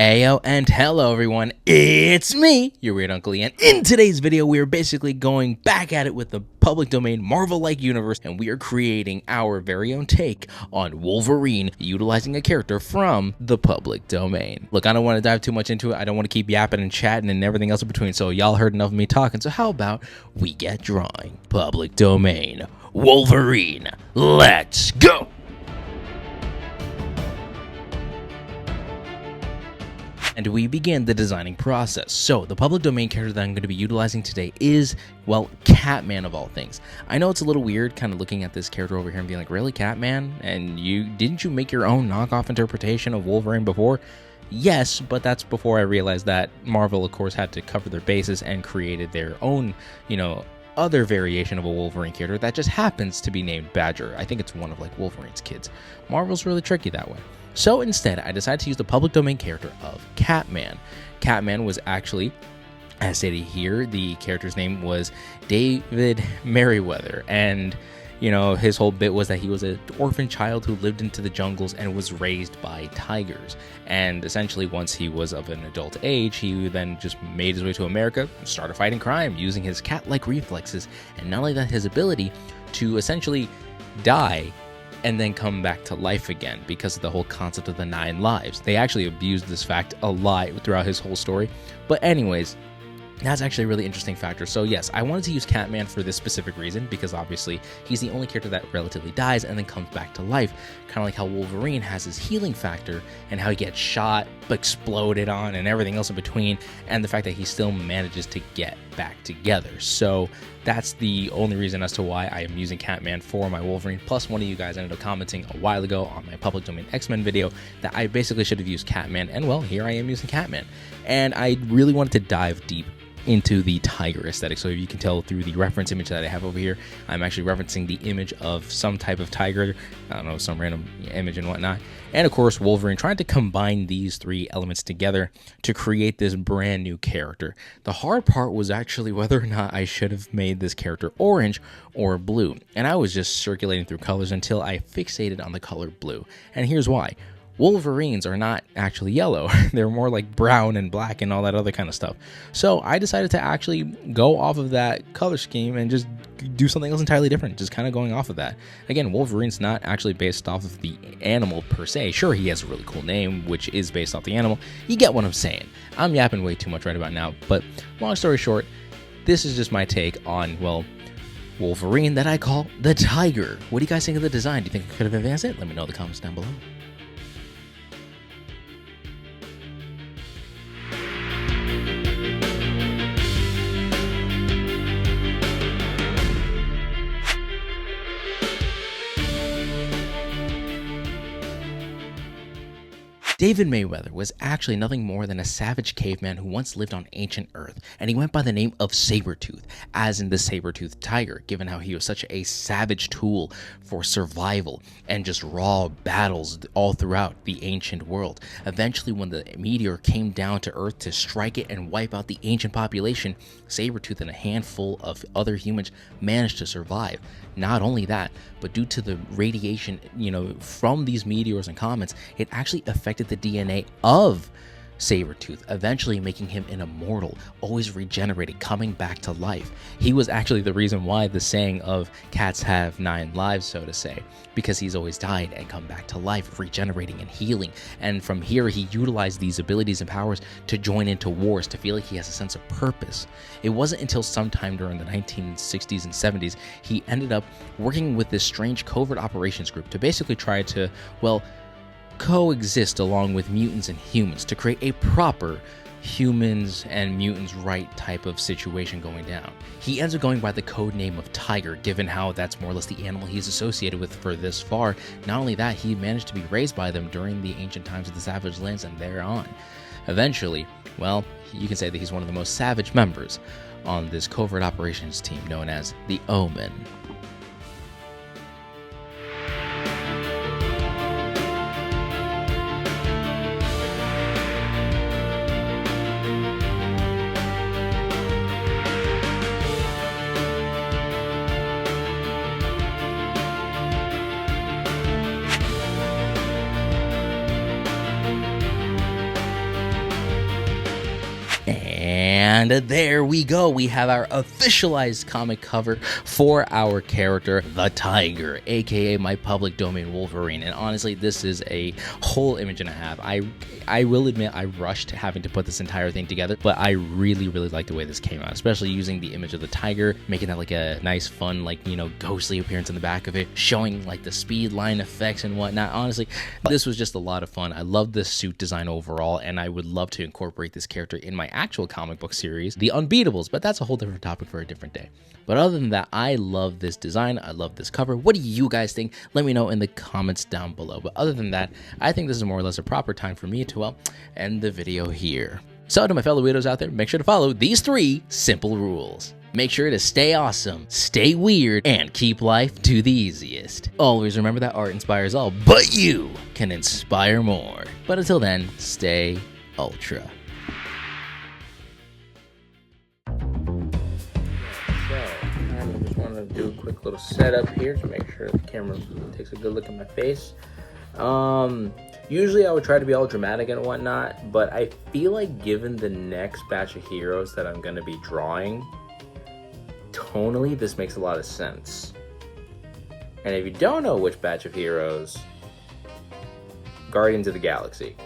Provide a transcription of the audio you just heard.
Ayo and hello everyone, it's me, your weird Uncle Ian. In today's video, we are basically going back at it with the public domain Marvel-like universe, and we are creating our very own take on Wolverine, utilizing a character from the public domain. Look, I don't want to dive too much into it. I don't want to keep yapping and chatting and everything else in between, so y'all heard enough of me talking, so how about we get drawing? Public domain, Wolverine, let's go! And we begin the designing process. So the public domain character that I'm going to be utilizing today is, well, Catman of all things. I know it's a little weird kind of looking at this character over here and being like, really, Catman? And didn't you make your own knockoff interpretation of Wolverine before? Yes, but that's before I realized that Marvel, of course, had to cover their bases and created their own, other variation of a Wolverine character that just happens to be named Badger. I think it's one of like Wolverine's kids. Marvel's really tricky that way. So instead, I decided to use the public domain character of Catman. Catman was actually, as stated here, the character's name was David Merriweather, and his whole bit was that he was an orphan child who lived into the jungles and was raised by tigers. And essentially, once he was of an adult age, he then just made his way to America and started fighting crime using his cat-like reflexes, and not only that, his ability to essentially die and then come back to life again because of the whole concept of the 9 lives. They actually abused this fact a lot throughout his whole story. But anyways, that's actually a really interesting factor. So yes, I wanted to use Catman for this specific reason because obviously he's the only character that relatively dies and then comes back to life. Kind of like how Wolverine has his healing factor and how he gets shot, exploded on, and everything else in between, and the fact that he still manages to get back together. So that's the only reason as to why I am using Catman for my Wolverine. Plus, one of you guys ended up commenting a while ago on my public domain X-Men video that I basically should have used Catman, and well, here I am using Catman. And I really wanted to dive deep into the tiger aesthetic. So if you can tell through the reference image that I have over here, I'm actually referencing the image of some type of tiger, I don't know, some random image and whatnot. And of course, Wolverine, trying to combine these 3 elements together to create this brand new character. The hard part was actually whether or not I should have made this character orange or blue. And I was just circulating through colors until I fixated on the color blue. And here's why. Wolverines are not actually yellow. They're more like brown and black and all that other kind of stuff. So I decided to actually go off of that color scheme and just do something else entirely different, just kind of going off of that. Again, Wolverine's not actually based off of the animal per se. Sure, he has a really cool name, which is based off the animal. You get what I'm saying. I'm yapping way too much right about now, but long story short, this is just my take on, well, Wolverine that I call the Tiger. What do you guys think of the design? Do you think I could have advanced it? Let me know in the comments down below. David Merriweather was actually nothing more than a savage caveman who once lived on ancient Earth, and he went by the name of Sabretooth, as in the saber-toothed tiger, given how he was such a savage tool for survival and just raw battles all throughout the ancient world. Eventually, when the meteor came down to Earth to strike it and wipe out the ancient population, Sabretooth and a handful of other humans managed to survive. Not only that, but due to the radiation, from these meteors and comets, it actually affected the DNA of Sabretooth, eventually making him an immortal, always regenerating, coming back to life. He was actually the reason why the saying of cats have 9 lives, so to say, because he's always died and come back to life, regenerating and healing. And from here, he utilized these abilities and powers to join into wars, to feel like he has a sense of purpose. It wasn't until sometime during the 1960s and 70s, he ended up working with this strange covert operations group to basically try to, well, coexist along with mutants and humans to create a proper humans and mutants right type of situation going down. He ends up going by the code name of Tiger, given how that's more or less the animal he's associated with for this far. Not only that, he managed to be raised by them during the ancient times of the Savage Lands and thereon. Eventually, well, you can say that he's one of the most savage members on this covert operations team known as the Omen. And there we go. We have our officialized comic cover for our character, the Tiger, aka my public domain Wolverine. And honestly, this is a whole image and a half. I will admit I rushed having to put this entire thing together, but I really like the way this came out, especially using the image of the tiger, making that like a nice, fun, like, you know, ghostly appearance in the back of it, showing like the speed line effects and whatnot. Honestly, this was just a lot of fun. I love this suit design overall, and I would love to incorporate this character in my actual comic book series, The Unbeatables, but that's a whole different topic for a different day. But other than that, I love this design. I love this cover. What do you guys think? Let me know in the comments down below. But other than that, I think this is more or less a proper time for me to, well, end the video here. So to my fellow weirdos out there, make sure to follow these 3 simple rules. Make sure to stay awesome, stay weird, and keep life to the easiest. Always remember that art inspires all, but you can inspire more. But until then, stay ultra. Do a quick little setup here to make sure the camera takes a good look at my face. Usually I would try to be all dramatic and whatnot, but I feel like given the next batch of heroes that I'm going to be drawing, tonally this makes a lot of sense. And if you don't know which batch of heroes, Guardians of the Galaxy.